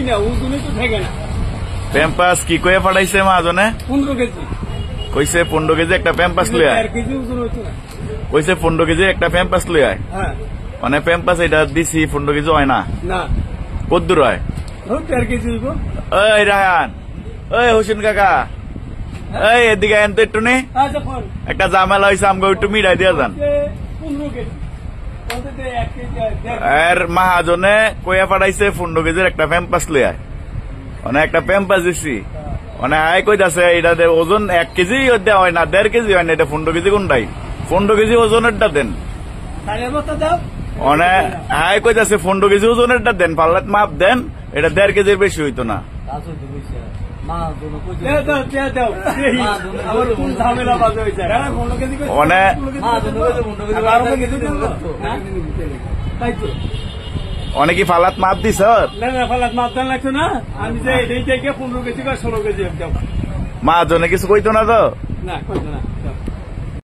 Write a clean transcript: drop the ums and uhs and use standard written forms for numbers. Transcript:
না, ওজনে তো থাকে না। প্যাম্পাস কি কয়ে পাঠাইছে মহাজনে? 15 কেজি কইছে 15 কেজি একটা প্যাম্পাস লই আয়। 4 কেজি ওজন হইতো না। কইছে 15 কেজি একটা প্যাম্পাস লই আয়। হ্যাঁ মানে প্যাম্পাস এটা দিছি 15 কেজি হয় না। না কত দূর হয়? 4 কেজি হইব। ওই রাহান, ওই হোসেন কাকা, এই এদিকে আইন তো একটু নে। আচ্ছা ফোন একটা ঝামেলা হয়েছে, আমাকে একটু মিলাই দিয়া যান। 15 কেজি ওতে 1 কেজি আর মহাজনে কইয়া পাঠাইছে 15 কেজির একটা প্যাম্পাস লই আয়। মানে একটা প্যাম্পাস দিছি, মানে আয় কইতাছে এটা ওজন 1 কেজি দেওয়া হয় না, 1.5 কেজি হয় না, এটা 15 কেজি কোনটাই? 15 কেজি ওজনেরটা দেন। সাড়ে বস্তা দাও। মানে আয় কইতাছে 15 কেজি ওজনেরটা দেন, পাল্লাত মাপ দেন, এটা 1.5 কেজির বেশি হইতো না। মানে অনেকে ফালাত মাপ দিছ? ফালাত মাপ দেন লাগতো না, আমি যে এই থেকে 15 কেজি বা 16 কেজি মা জনে কিছু কইতো না তো? না কইতো না।